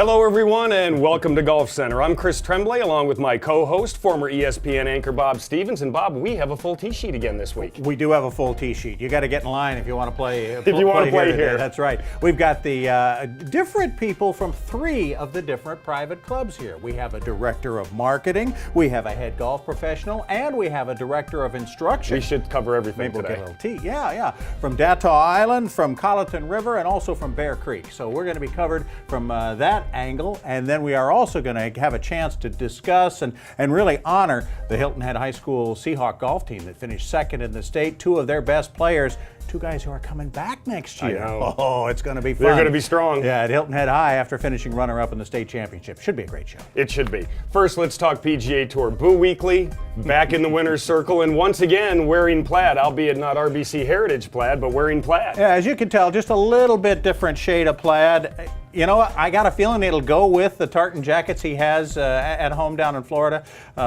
Hello everyone and welcome to Golf Center. I'm Chris Tremblay along with my co-host, former ESPN anchor Bob Stevens. And Bob, we have a full tee sheet again this week. We do have a full tee sheet. You got to get in line if you want to play. If you want to play here. That's right. We've got the different people from 3 of the different private clubs here. We have a director of marketing, we have a head golf professional, and we have a director of instruction. We should cover everything Maybe today. We'll get a little tea. Yeah. From Dataw Island, from Colleton River, and also from Bear Creek. So we're going to be covered from that angle. And then we are also going to have a chance to discuss and really honor the Hilton Head High School Seahawk golf team that finished second in the state. 2 of their best players, 2 guys who are coming back next year. I know. Oh, it's going to be fun. They're going to be strong. Yeah, at Hilton Head High after finishing runner-up in the state championship. Should be a great show. It should be. First, let's talk PGA Tour. Boo Weekly, back in the winner's circle, and once again wearing plaid, albeit not RBC Heritage plaid, but wearing plaid. Yeah, as you can tell, just a little bit different shade of plaid. You know, I got a feeling it'll go with the tartan jackets he has at home down in Florida.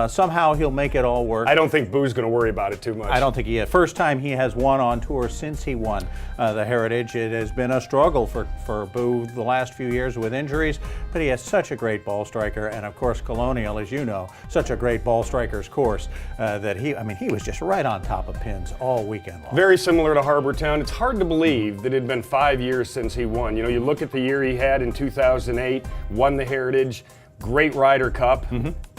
Somehow he'll make it all work. I don't think Boo's going to worry about it too much. I don't think he is. First time he has won on tour since he won the Heritage. It has been a struggle for Boo the last few years with injuries, but he has such a great ball striker, and of course Colonial, as you know, such a great ball striker's course that he was just right on top of pins all weekend long. Very similar to Harbor Town. It's hard to believe that it had been 5 years since he won. You know, you look at the year he had in 2008, won the Heritage, great Ryder Cup,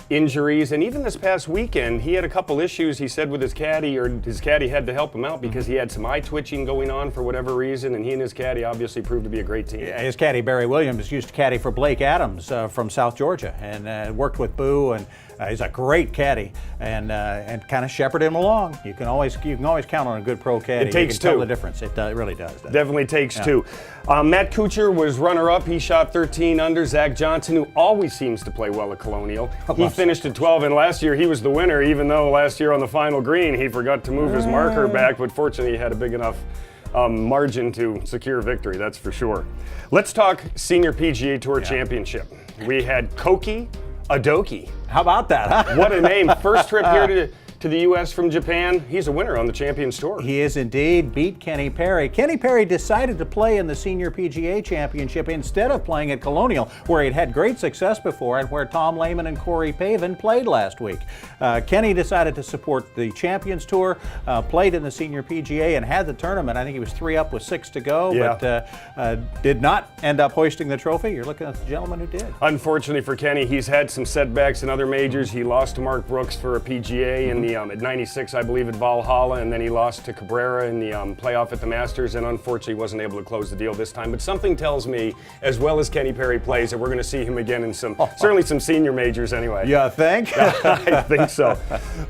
injuries, and even this past weekend, he had a couple issues, he said, with his caddy, or his caddy had to help him out because he had some eye twitching going on for whatever reason, and he and his caddy obviously proved to be a great team. Yeah, his caddy, Barry Williams, used to caddy for Blake Adams from South Georgia, and worked with Boo, and he's a great caddy, and kind of shepherded him along. You can always count on a good pro caddy. It takes you can 2. tell the difference. It really does. Definitely takes 2. Matt Kuchar was runner-up. He shot 13 under. Zach Johnson, who always seems to play well at Colonial, he finished at 12, and last year he was the winner, even though last year on the final green he forgot to move his marker back, but fortunately he had a big enough margin to secure victory, that's for sure. Let's talk Senior PGA Tour Championship. We had Koki Adoki. How about that, huh? What a name. First trip here to the U.S. from Japan. He's a winner on the Champions Tour. He is indeed. Beat Kenny Perry. Kenny Perry decided to play in the Senior PGA Championship instead of playing at Colonial, where he'd had great success before and where Tom Lehman and Corey Pavin played last week. Kenny decided to support the Champions Tour, played in the Senior PGA and had the tournament. I think he was 3 up with 6 to go, but did not end up hoisting the trophy. You're looking at the gentleman who did. Unfortunately for Kenny, he's had some setbacks in other majors. He lost to Mark Brooks for a PGA in the at 96, I believe, at Valhalla, and then he lost to Cabrera in the playoff at the Masters, and unfortunately wasn't able to close the deal this time. But something tells me, as well as Kenny Perry plays, that we're going to see him again in certainly some senior majors anyway. You think? I think so.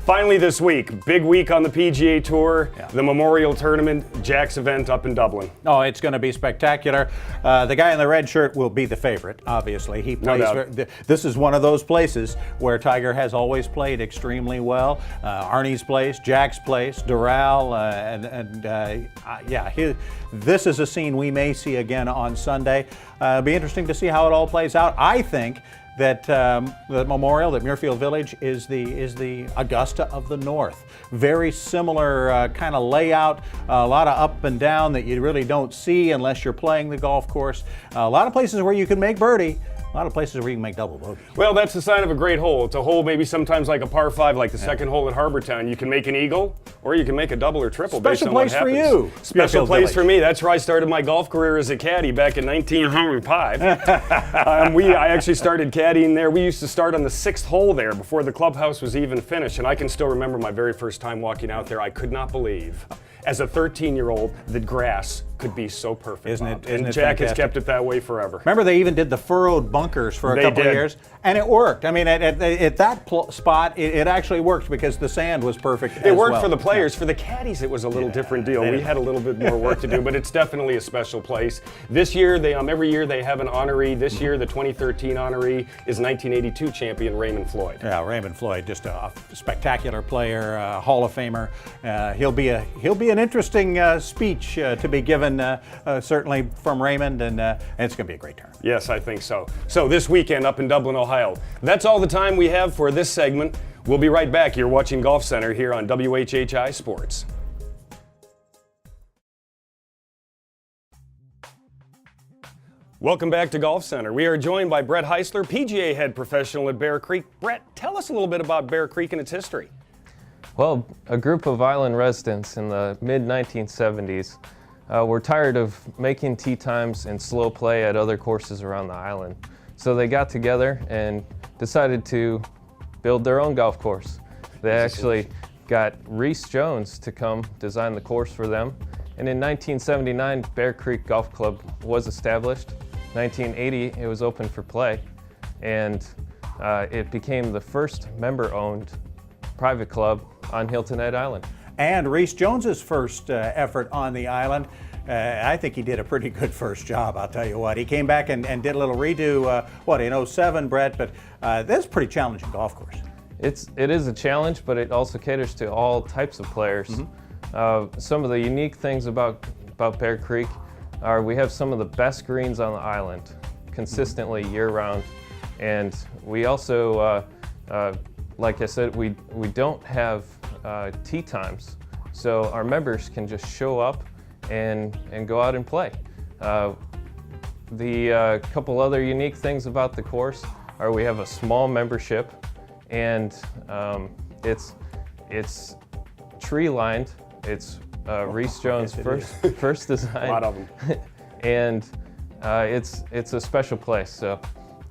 Finally this week, big week on the PGA Tour, the Memorial Tournament, Jack's event up in Dublin. Oh, it's going to be spectacular. The guy in the red shirt will be the favorite, obviously. He plays. No doubt. This is one of those places where Tiger has always played extremely well. Arnie's place, Jack's place, Doral, this is a scene we may see again on Sunday. It'll be interesting to see how it all plays out. I think that the Memorial, that Muirfield Village, is the Augusta of the North. Very similar kind of layout, a lot of up and down that you really don't see unless you're playing the golf course. A lot of places where you can make birdie. A lot of places where you can make double bogey. Well, that's the sign of a great hole. It's a hole maybe sometimes like a par 5, like the second hole at Harbor Town. You can make an eagle, or you can make a double or triple based on what happens. Special place for you. Special place for me. That's where I started my golf career as a caddy back in 1905. I actually started caddying there. We used to start on the 6th hole there before the clubhouse was even finished, and I can still remember my very first time walking out there. I could not believe, as a 13-year-old, that grass could be so perfect. Isn't it Jack fantastic? has kept it that way forever. Remember, they even did the furrowed bunkers for a couple of years, and it worked. I mean, at that spot, it actually worked because the sand was perfect. It worked for the players. For the caddies, it was a little different deal. We had a little bit more work to do, but it's definitely a special place. This year, every year they have an honoree. This year, the 2013 honoree is 1982 champion Raymond Floyd. Yeah, Raymond Floyd, just a spectacular player, Hall of Famer. He'll be an interesting speech to be given. Certainly from Raymond, and it's going to be a great tournament. Yes, I think so. So this weekend up in Dublin, Ohio. That's all the time we have for this segment. We'll be right back. You're watching Golf Center here on WHHI Sports. Welcome back to Golf Center. We are joined by Brett Heisler, PGA head professional at Bear Creek. Brett, tell us a little bit about Bear Creek and its history. Well, a group of island residents in the mid-1970s were tired of making tee times and slow play at other courses around the island. So they got together and decided to build their own golf course. They actually got Reese Jones to come design the course for them. And in 1979, Bear Creek Golf Club was established. 1980, it was open for play. And it became the first member-owned private club on Hilton Head Island. And Reese Jones's first effort on the island, I think he did a pretty good first job, I'll tell you what. He came back and did a little redo, in 07, Brett, but that's a pretty challenging golf course. It is a challenge, but it also caters to all types of players. Some of the unique things about Bear Creek are we have some of the best greens on the island consistently year-round. And we also, like I said, we don't have tee times. So our members can just show up and go out and play. The couple other unique things about the course are we have a small membership, and it's tree-lined. It's Reese Jones' first design. A lot of them. And it's a special place, so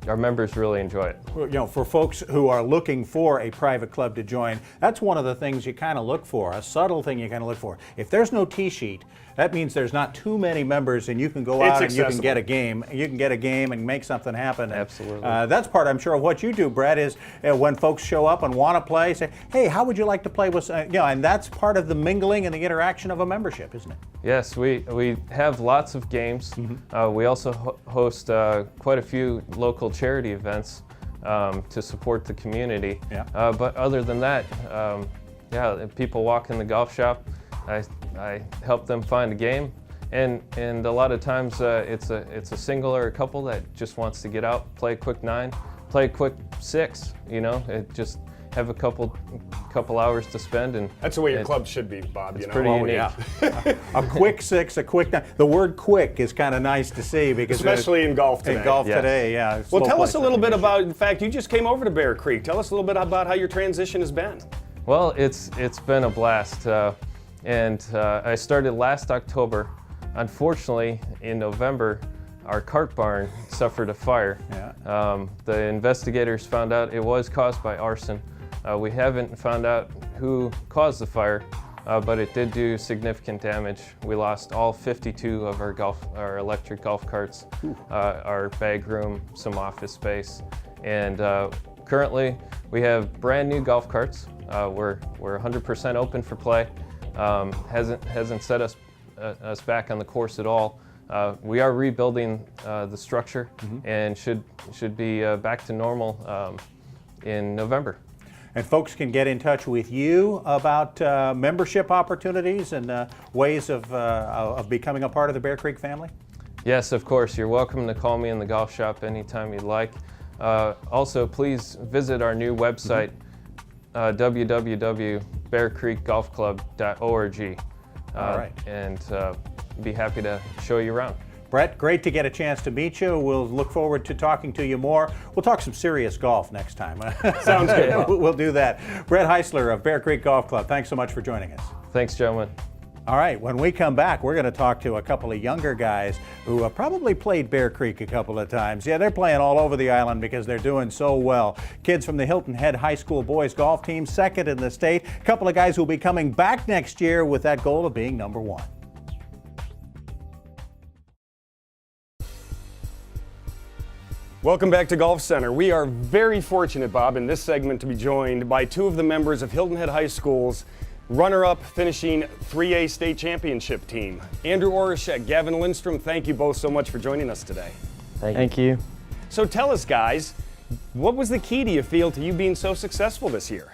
our members really enjoy it. You know, for folks who are looking for a private club to join, that's one of the things you kind of look for, a subtle thing you kind of look for. If there's no tee sheet, that means there's not too many members, and you can go out and you can get a game. You can get a game and make something happen. And, absolutely. That's part, I'm sure, of what you do, Brett, is when folks show up and want to play, say, hey, how would you like to play with, and that's part of the mingling and the interaction of a membership, isn't it? Yes, we have lots of games. We also host quite a few local charity events to support the community. Yeah. But other than that, if people walk in the golf shop, I help them find a game, and a lot of times it's a single or a couple that just wants to get out, play a quick 9, play a quick 6. Just have a couple hours to spend, and that's the way your club should be, Bob. It's pretty unique. Yeah. A quick 6, a quick 9. The word "quick" is kind of nice to see because especially in golf today. In golf today, yeah. Well, tell us a little bit about. In fact, you just came over to Bear Creek. Tell us a little bit about how your transition has been. Well, it's been a blast, and I started last October. Unfortunately, in November, our cart barn suffered a fire. Yeah. The investigators found out it was caused by arson. We haven't found out who caused the fire, but it did do significant damage. We lost all 52 of our electric golf carts, our bag room, some office space, and currently we have brand new golf carts. We're 100% open for play. Hasn't set us back on the course at all. We are rebuilding the structure and should be back to normal in November. And folks can get in touch with you about membership opportunities and ways of becoming a part of the Bear Creek family? Yes, of course. You're welcome to call me in the golf shop anytime you'd like. Also, please visit our new website, www.bearcreekgolfclub.org. All right. And be happy to show you around. Brett, great to get a chance to meet you. We'll look forward to talking to you more. We'll talk some serious golf next time. Sounds good. We'll do that. Brett Heisler of Bear Creek Golf Club, thanks so much for joining us. Thanks, gentlemen. All right, when we come back, we're going to talk to a couple of younger guys who have probably played Bear Creek a couple of times. Yeah, they're playing all over the island because they're doing so well. Kids from the Hilton Head High School boys golf team, second in the state. A couple of guys who will be coming back next year with that goal of being number 1. Welcome back to Golf Center. We are very fortunate, Bob, in this segment to be joined by 2 of the members of Hilton Head High School's runner-up finishing 3A state championship team. Andrew Orischak, Gavin Lindstrom, thank you both so much for joining us today. Thank you. So tell us, guys, what was the key, do you feel, to you being so successful this year?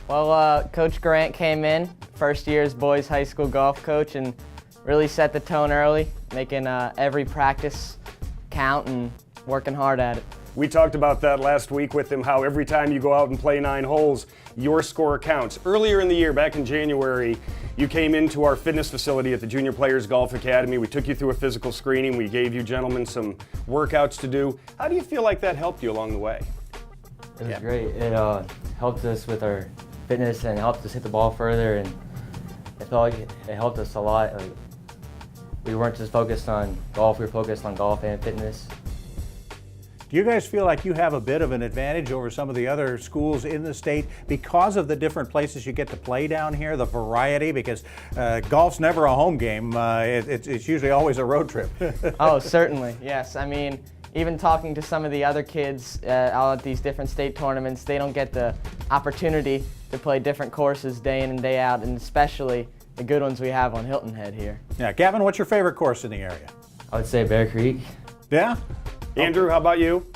Well, Coach Grant came in, first year's boys high school golf coach, and really set the tone early, making every practice count and working hard at it. We talked about that last week with him, how every time you go out and play 9 holes, your score counts. Earlier in the year, back in January, you came into our fitness facility at the Junior Players Golf Academy. We took you through a physical screening. We gave you gentlemen some workouts to do. How do you feel like that helped you along the way? It was great. It helped us with our fitness and helped us hit the ball further, and I felt like it helped us a lot. Like, we weren't just focused on golf, we were focused on golf and fitness. Do you guys feel like you have a bit of an advantage over some of the other schools in the state because of the different places you get to play down here, the variety? Because golf's never a home game. It's usually always a road trip. Oh, certainly, yes. I mean, even talking to some of the other kids out at these different state tournaments, they don't get the opportunity to play different courses day in and day out, and especially the good ones we have on Hilton Head here. Yeah, Gavin, what's your favorite course in the area? I would say Bear Creek. Yeah? Andrew, how about you?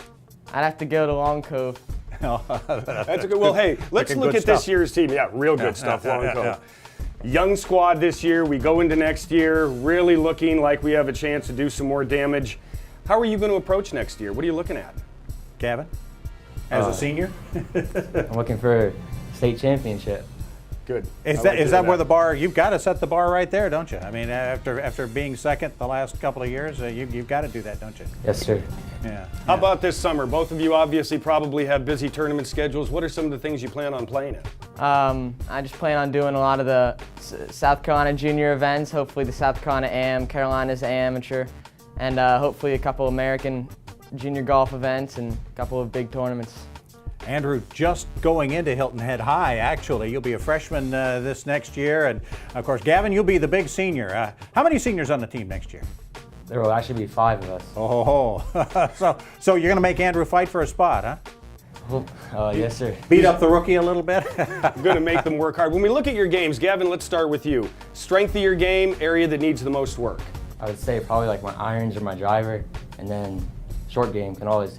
I'd have to go to Long Cove. That's a good. Well, hey, let's look at this year's team. Yeah, real good stuff, Long Cove. Young squad this year. We go into next year really looking like we have a chance to do some more damage. How are you going to approach next year? What are you looking at? Gavin, as a senior? I'm looking for a state championship. Good. Is that where the bar, you've got to set the bar right there, don't you? I mean, after being second the last couple of years, you've got to do that, don't you? Yes, sir. Yeah. How about this summer? Both of you obviously probably have busy tournament schedules. What are some of the things you plan on playing in? I just plan on doing a lot of the South Carolina junior events, hopefully the South Carolina AM, Carolina's amateur, and hopefully a couple American junior golf events and a couple of big tournaments. Andrew, just going into Hilton Head High, actually. You'll be a freshman this next year. And, of course, Gavin, you'll be the big senior. How many seniors on the team next year? There will actually be 5 of us. Oh, so you're going to make Andrew fight for a spot, huh? Yes, sir. Beat up the rookie a little bit? I'm going to make them work hard. When we look at your games, Gavin, let's start with you. Strength of your game, area that needs the most work. I would say probably like my irons or my driver, and then short game can always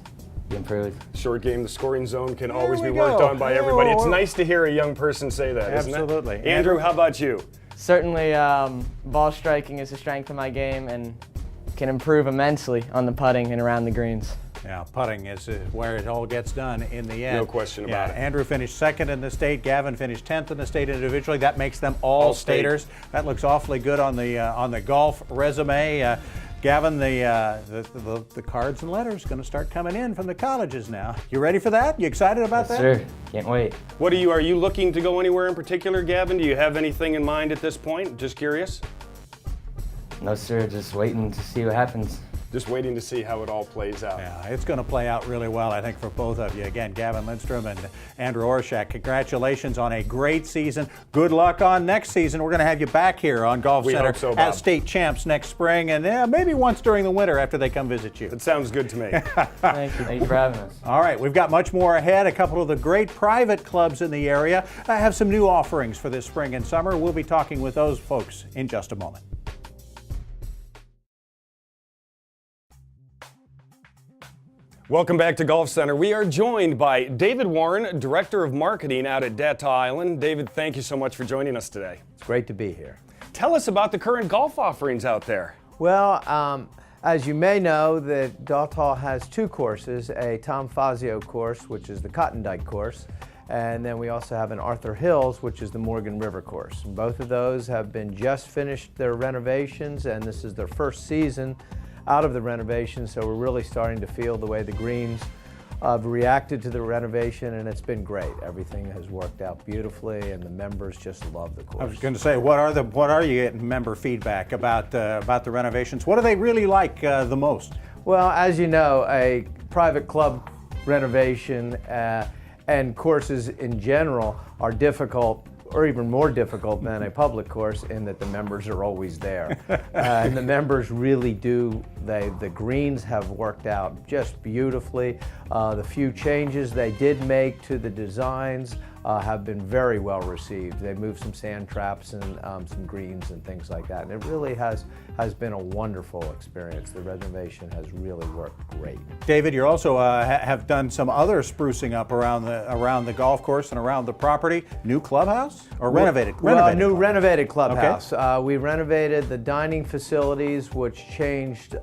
be improved. Short game, the scoring zone can always be we worked go. on by everybody. It's Oh. nice to hear a young person say that, isn't it? Absolutely. Andrew, how about you? Certainly, ball striking is a strength of my game and can improve immensely on the putting and around the greens. Yeah, putting is where it all gets done in the end. No question about it. Andrew finished second in the state. Gavin finished 10th in the state individually. That makes them all state. staters. That looks awfully good on the golf resume. Gavin, the cards and letters going to start coming in from the colleges now. You ready for that? You excited about Yes, that? sir. Can't wait. Are you looking to go anywhere in particular, Gavin? Do you have anything in mind at this point? Just curious? No, sir. Just waiting to see what happens. Just waiting to see how it all plays out. Yeah, it's going to play out really well, I think, for both of you. Again, Gavin Lindstrom and Andrew Orischak, congratulations on a great season. Good luck on next season. We're going to have you back here on Golf We Center hope so, Bob. as state champs next spring, and maybe once during the winter after they come visit you. It sounds good to me. Thank you. Thank you for having us. All right, we've got much more ahead. A couple of the great private clubs in the area have some new offerings for this spring and summer. We'll be talking with those folks in just a moment. Welcome back to Golf Center. We are joined by David Warren, Director of Marketing out at Dataw Island. David, thank you so much for joining us today. It's great to be here. Tell us about the current golf offerings out there. Well, as you may know, the Dataw has 2 courses, a Tom Fazio course, which is the Cotton Dyke course, and then we also have an Arthur Hills, which is the Morgan River course. Both of those have been just finished their renovations, and this is their first season out of the renovation, so we're really starting to feel the way the greens have reacted to the renovation, and it's been great. Everything has worked out beautifully, and the members just love the course. I was going to say, what are you getting member feedback about the renovations? What do they really like the most? Well, as you know, a private club renovation and courses in general are difficult, or even more difficult than a public course, in that the members are always there. And the members really do, the greens have worked out just beautifully. The few changes they did make to the designs have been very well received. They moved some sand traps and some greens and things like that. And it really has been a wonderful experience. The renovation has really worked great. David, you also have done some other sprucing up around the golf course and around the property. New clubhouse or renovated? Renovated clubhouse. We renovated the dining facilities, which changed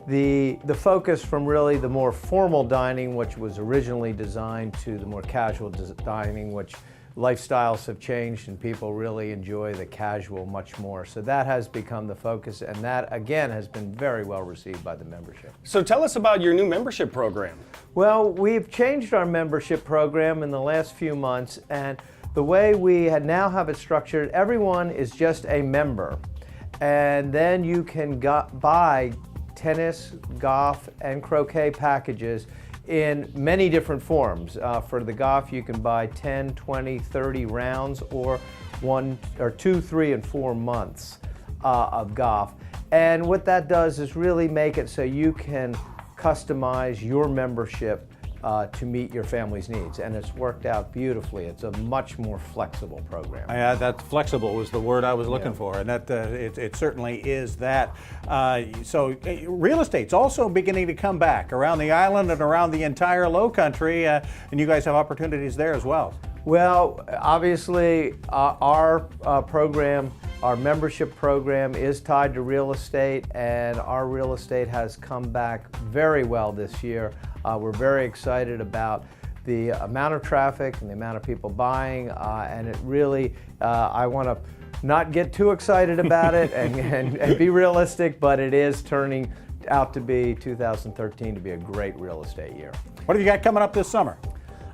the focus from really the more formal dining, which was originally designed, to the more casual dining, which lifestyles have changed and people really enjoy the casual much more. So that has become the focus, and that again has been very well received by the membership. So tell us about your new membership program. Well, we've changed our membership program in the last few months, and the way we now have it structured, everyone is just a member, and then you can buy tennis, golf, and croquet packages in many different forms. For the golf, you can buy 10, 20, 30 rounds, or 1 or 2, 3, and 4 months of golf. And what that does is really make it so you can customize your membership to meet your family's needs, and it's worked out beautifully. It's a much more flexible program. That flexible was the word I was looking for, and that it certainly is that. So real estate's also beginning to come back around the island and around the entire Low Country, and you guys have opportunities there as well. Well, obviously, our program, our membership program, is tied to real estate, and our real estate has come back very well this year. We're very excited about the amount of traffic and the amount of people buying, and it really, I want to not get too excited about it and be realistic, but it is turning out to be 2013 to be a great real estate year. What have you got coming up this summer?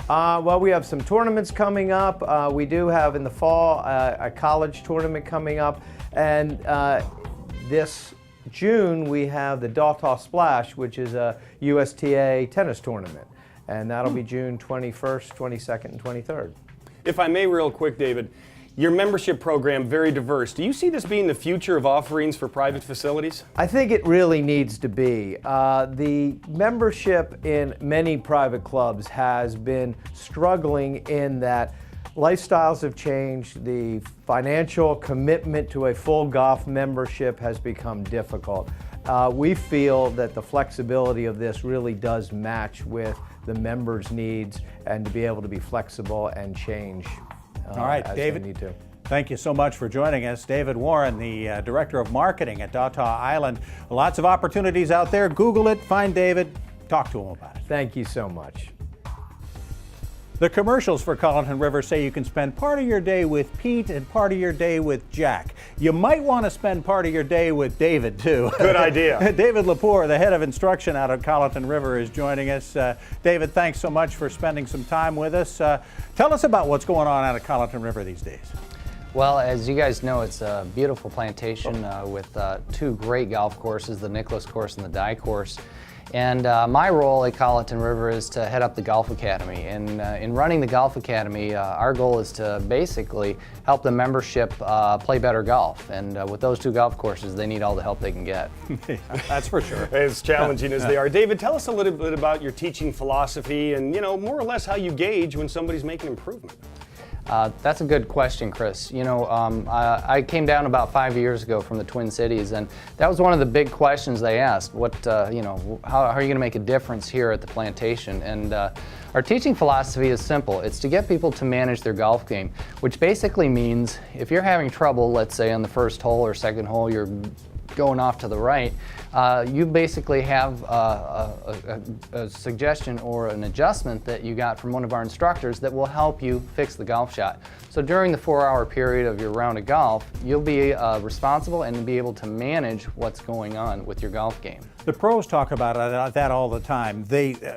Well, we have some tournaments coming up. We do have in the fall a college tournament coming up, and this June we have the Dataw Splash, which is a USTA tennis tournament, and that'll be June 21st, 22nd, and 23rd. If I may, real quick, David, your membership program, very diverse. Do you see this being the future of offerings for private facilities? I think it really needs to be. The membership in many private clubs has been struggling in that lifestyles have changed. The financial commitment to a full golf membership has become difficult. We feel that the flexibility of this really does match with the members' needs, and to be able to be flexible and change All right, as David, they need to. thank you so much for joining us. David Warren, the Director of Marketing at Dataw Island. Lots of opportunities out there. Google it, find David, talk to him about it. Thank you so much. The commercials for Colleton River say you can spend part of your day with Pete and part of your day with Jack. You might want to spend part of your day with David, too. Good idea. David Lepore, the head of instruction out at Colleton River, is joining us. David, thanks so much for spending some time with us. Tell us about what's going on out at Colleton River these days. Well, as you guys know, it's a beautiful plantation with 2 great golf courses, the Nicholas course and the Dye course. And my role at Colleton River is to head up the Golf Academy. And in running the Golf Academy, our goal is to basically help the membership play better golf. And with those 2 golf courses, they need all the help they can get. That's for sure. As challenging as they are. David, tell us a little bit about your teaching philosophy and, more or less how you gauge when somebody's making improvement. That's a good question, Chris. I came down about 5 years ago from the Twin Cities, and that was one of the big questions they asked. How are you going to make a difference here at the plantation? And our teaching philosophy is simple. It's to get people to manage their golf game, which basically means if you're having trouble, let's say on the first hole or second hole, you're going off to the right, you basically have a suggestion or an adjustment that you got from one of our instructors that will help you fix the golf shot. So during the 4-hour period of your round of golf, you'll be responsible and be able to manage what's going on with your golf game. The pros talk about that all the time.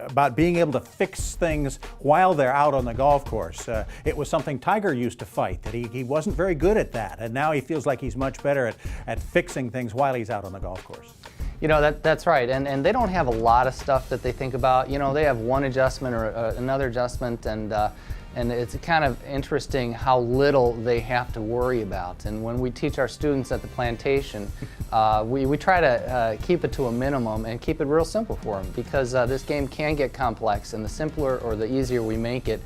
About being able to fix things while they're out on the golf course. It was something Tiger used to fight, that he wasn't very good at that, and now he feels like he's much better at fixing things while he's out on the golf course. That's right, and they don't have a lot of stuff that they think about. They have one adjustment or another adjustment, and it's kind of interesting how little they have to worry about. And when we teach our students at the plantation, we try to keep it to a minimum and keep it real simple for them, because this game can get complex, and the simpler or the easier we make it,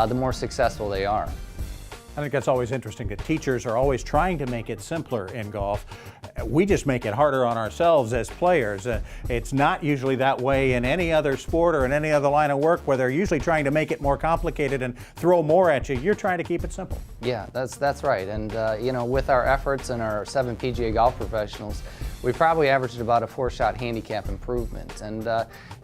the more successful they are. I think that's always interesting, that teachers are always trying to make it simpler in golf. We just make it harder on ourselves as players. It's not usually that way in any other sport or in any other line of work, where they're usually trying to make it more complicated and throw more at you. You're trying to keep it simple. Yeah, that's right. And with our efforts and our 7 PGA golf professionals, we probably averaged about a 4-shot handicap improvement. And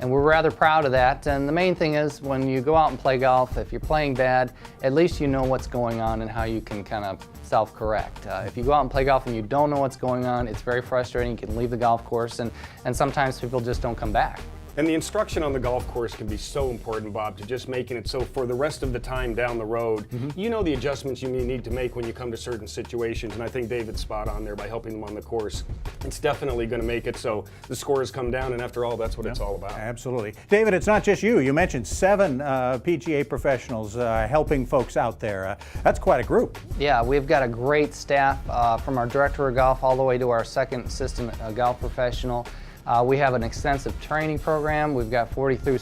we're rather proud of that. And the main thing is when you go out and play golf, if you're playing bad, at least you know what's going on and how you can kind of self-correct. If you go out and play golf and you don't know what's going on, it's very frustrating. You can leave the golf course, and sometimes people just don't come back. And the instruction on the golf course can be so important, Bob, to just making it so for the rest of the time down the road, you know the adjustments you need to make when you come to certain situations. And I think David's spot on there by helping them on the course. It's definitely going to make it so the scores come down, and after all, that's what it's all about. Absolutely. David, it's not just you. You mentioned 7 PGA professionals helping folks out there. That's quite a group. Yeah, we've got a great staff from our director of golf all the way to our second assistant golf professional. We have an extensive training program. We've got 42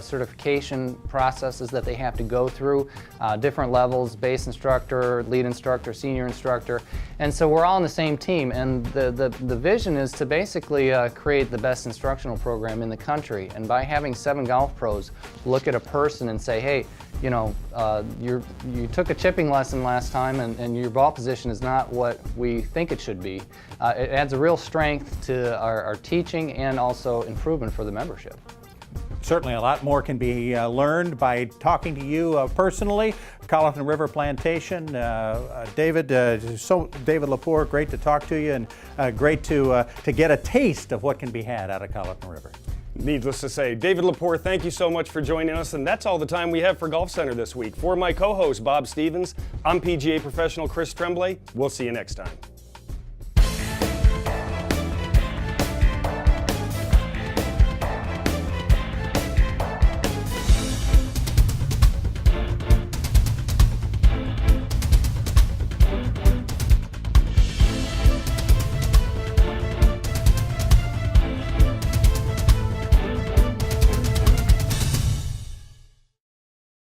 certification processes that they have to go through, different levels, base instructor, lead instructor, senior instructor. And so we're all on the same team, and the vision is to basically create the best instructional program in the country. And by having 7 golf pros look at a person and say, hey, you know, you took a chipping lesson last time and your ball position is not what we think it should be. It adds a real strength to our teaching and also improvement for the membership. Certainly a lot more can be learned by talking to you personally. Colleton River Plantation. David Lepore, great to talk to you, and great to get a taste of what can be had out of Colleton River. Needless to say, David Lepore, thank you so much for joining us, and that's all the time we have for Golf Center this week. For my co-host, Bob Stevens, I'm PGA professional Chris Tremblay. We'll see you next time.